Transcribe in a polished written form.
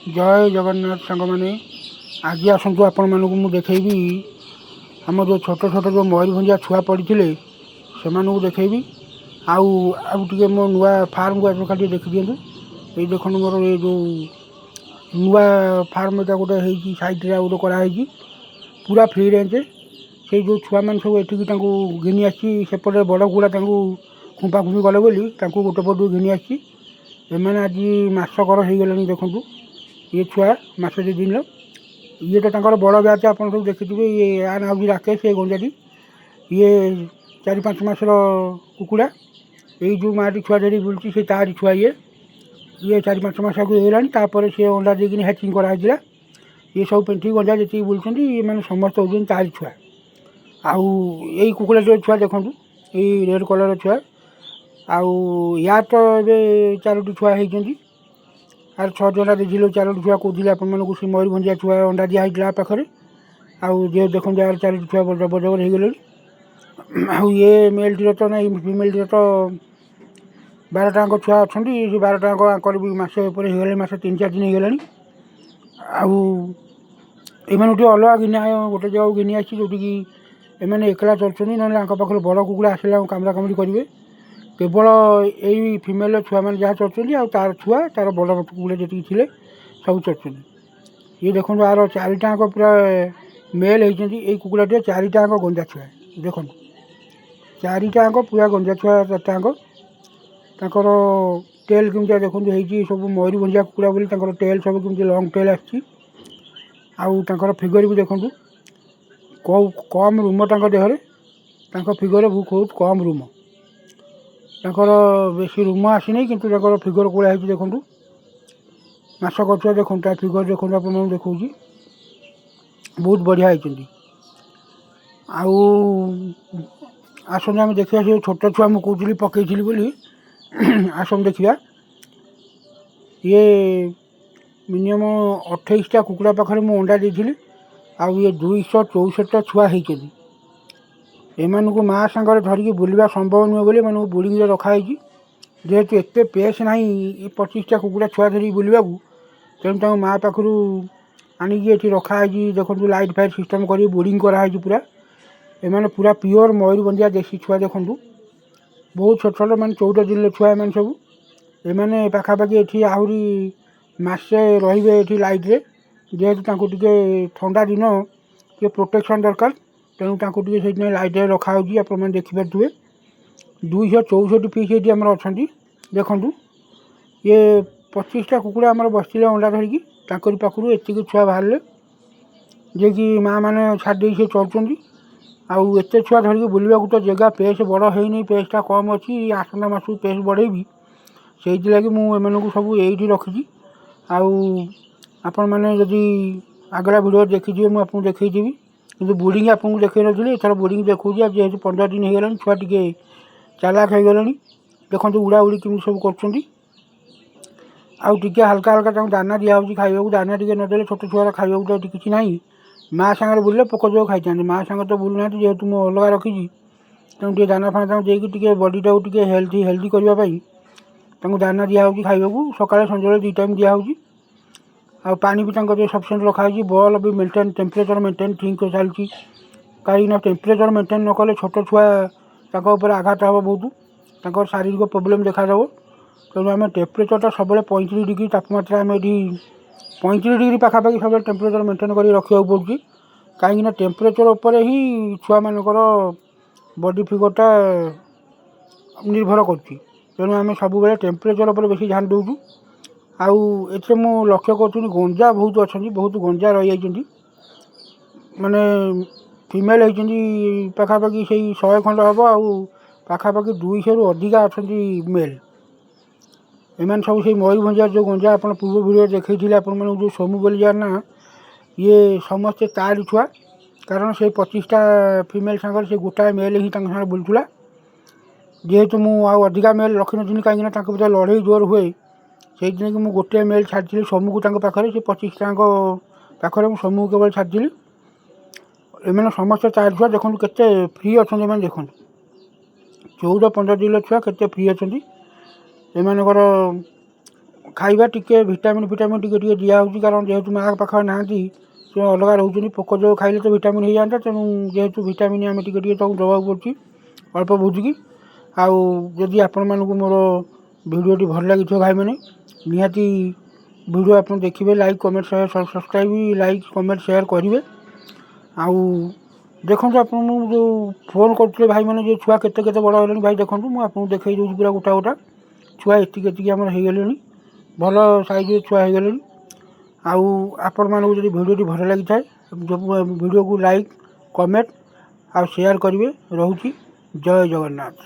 जय जगन्नाथ सांग मैंने आज आसतु आपण मानक मुझे देखी आम जो छोट छोट जो मयूरभंजिया छुआ पड़ी से देखी आउे मो नुआ फार्म को आज खाली देखी दिखाँ ये देख मोर ये जो नुआ फार्म गोटे सैड्रे गोटे कराई पूरा फ्री रेंज से जो छुआ मान सब ये घिनी आसपटे बड़ कुड़ा खुंपा खुंपी गले बोली गोटे पटू घिनी आसमें आज मसकर हो गले देखूँ ये छुआ मस दि दिन ये तो बड़ ब्याच आप सब देखिए ये आ ना हूँ राकेश ये गंजाटी ये 4-5 मासर कुकुड़ा ये जो माटी छुआ धरी बुलूँ से तारी छुआ ये 4-5 मास आगे होगा सी अंडा देकिन हैचिंग कराइला ये सब पेंटी गंजा जी बुलूँ ये मैंने समस्त हो तारी छुआ आउ यही कुकुड़ा जो छुआ देखूँ ये रेड कलर छुआ आउ या तो ये 4टी छुआ होती आर 6 जन देखिए 4टी छुआ कौन आप मयूरभंजिया छुआ अंडा दिखाई पाखे आउ जे देखते यार 4टी छुआ बजबर हो गले ये मेल टी तो ना फिमेल टी तो 12टा छुआ अच्छा 12टा भी मसे होगले मसे 3-4 दिन होगला आम अलग घिना गोटे जगह घिनी आसी जोटिकी एम एकला चलुँच ना पाखे बड़ कुकुड़ा आसला कामड़ा कामड़ी करेंगे केवल यही फिमेल छुआ मैंने जहाँ चलुँच तार छुआ तार बड़ कुकुड़ा जी थे सब चलुँच ये देखो आर 4टा पूरा मेल होती ये कुकुड़ा 4टा गंजा छुआ देखो 4टा पूरा गंजा छुआ 4टाकर टेल कमिया देखो सब मयूरभंजिया कुकुड़ा बोली टेल सब कमी लंग टेल आर फिगर भी देखो कम रूम देहरे फिगर बहुत कम रूम बेसी रूम आसी कि फिगर कौड़ा देखूँ मस कर देखो फिगर देखो आप देखा बहुत बढ़िया होती आसते आम देखा से छोट छुआ मुझे कहती पकई बोली आसम देखा ये मिनिमम 28टा कुकुड़ा पाखे मुझे अंडा देती आउ ये 264टा छुआ होती एमानू माँ सांगे धरिकी बुलवा संभव नुहे बोली एम बोर्डिंग रखाई जेहेतु एत पेस ना 25टा कुकुड़ा छुआ धरी बुलवा तेणु माँ पाखु आणिकी रखाई देखो लाइट फाइट सिस्टम कर बोर्डिंग कराई पूरा एम पूरा प्योर मयूरभंजिया देसी छुआ देखूँ बहुत छोट छोट मैंने 14 दिन छुआ एम सब एम पाखापाखि ये आहरी मसे रे लाइट्रे जेहेतु टे ठंडा दिन टे प्रोटेक्शन दरकार तेणु टे लाइट्रे रखाई आप देखिपे 264 पीस ये अच्छा देखूँ ये 25टा कुकुड़ा आम बसते अंडा धरिकी पाखु एति छुआ बाहर जे कि माँ मैंने छाड़ी से चलुँच आउ एत छुआ धरिकी बुलवा तो जगह पेस बड़ है पेसटा कम अच्छी आसंता मास पेस बढ़ेबी से लगी मुझे सब ये रखी आपण मैंने जदि आगला भिडियो देखी मुझे देखी कि बोर्डिंग आपको देखे नी एथर बोर्डिंग देखा जेहतु 15 दिन होगा छुआ टे चालाक हो गले देखो उड़ा उड़ी कमी सब कर हल्का हल्का दाना दिखाई खाइबा दाना टे नदेले छोट छुआ खाइबा तो किसी ना माँ सांगे बुले पोक जो खाई माँ सांगे तो बुलूना जेहतु मुझे अलग रखी तेणु दाना फाना देकी बडीटा टे हेल्दी करने दाना दिखाई खाइबा सकाଳେ संजय 2 टाइम दिखाई आ पानी भी सफिसीयंट रखाई बॉल भी मेंटेन टेम्परेचर मेंटेन ठीक चलती कहीं टेम्परेचर मेंटेन न कले छोट छुआ आघात हे बहुत शारीरिक प्रोब्लेम देखा तेणु आम टेम्परेचरटा सब 35 डिग्री तापमात्रा आम ये 35 डिग्री पाखापाखि सब टेम्परेचर मेंटेन कर रखा पड़ी कहीं टेम्परेचर उपर ही छुआ मानकर बॉडी फिगरटा निर्भर कर तेणु आम सब टेम्परेचर उपर बेसी ध्यान दूँ आउ एथे मु लक्ष्य कर गंजा बहुत अच्छा बहुत गंजा रही माने फिमेल होती पाखापाखि से 100 खंड हम आउ पाखापाखि 200 रु अधिका अच्छा मेल एम सब से मयूरभंजिया जो गंजा आप पूर्व भिडियो देखी आपण जो सोमू बोली जार ना ये समस्ते तार छुआ कारण से 25टा फिमेल सांगे से गोटाए मेल ही सागे बुलूला जेहेतु मुझे अधिका मेल रखी नी कहीं लड़े जोर हुए से दिन कि मुझे गोटे मेल छाड़ी समूह को पाखे से 25टा पाखे मुझे समूह केवल छाड़ी एम समस्त चार छुआ देखो के फ्री अच्छा देखो 14-15 दिन छुआ के फ्री अच्छा एमर ଖାଇବା ଟିକେ ଭିଟାମିନ୍ ଟିକେ ଟିକେ ଦିଆହେଉଛି, କାରଣ ଯେହେତୁ ମାଆ ପାଖରେ ନାହାନ୍ତି ସେ ଅଲଗା ରହୁଛନ୍ତି। ପୋକ ଯୋଉ ଖାଇଲେ ତ ଭିଟାମିନ୍ ହେଇଯାଆନ୍ତା, ତେଣୁ ଯେହେତୁ ଭିଟାମିନ୍ ଆମେ ଟିକେ ଟିକେ ତାଙ୍କୁ ଦେବାକୁ ପଡ଼ୁଛି ଅଳ୍ପ ବୁଝିକି। ଆଉ ଯଦି ଆପଣମାନଙ୍କୁ ମୋର ଭିଡ଼ିଓଟି ଭଲ ଲାଗିଥିବ ଭାଇମାନେ, ନିହାତି ଭିଡ଼ିଓ ଆପଣ ଦେଖିବେ, like comment subscribe like comment share କରିବେ। ଆଉ ଦେଖନ୍ତୁ ଆପଣଙ୍କୁ ଯେଉଁ ଫୋନ୍ କରୁଥିଲେ ଭାଇମାନେ, ଯେ ଛୁଆ କେତେ କେତେ ବଡ଼ ହେଲେଣି ଭାଇ ଦେଖନ୍ତୁ, ମୁଁ ଆପଣଙ୍କୁ ଦେଖେଇ ଦେଉଛି ପୁରା ଗୋଟା ଗୋଟା ଛୁଆ ଏତିକି ଆମର ହେଇଗଲେଣି, ଭଲ ସାଇଜ୍ର ଛୁଆ ହେଇଗଲେଣି। ଆଉ ଆପଣମାନଙ୍କୁ ଯଦି ଭିଡ଼ିଓଟି ଭଲ ଲାଗିଥାଏ ଭିଡ଼ିଓକୁ ଲାଇକ୍ କମେଣ୍ଟ ଆଉ ସେୟାର କରିବେ। ରହୁଛି, ଜୟ ଜଗନ୍ନାଥ।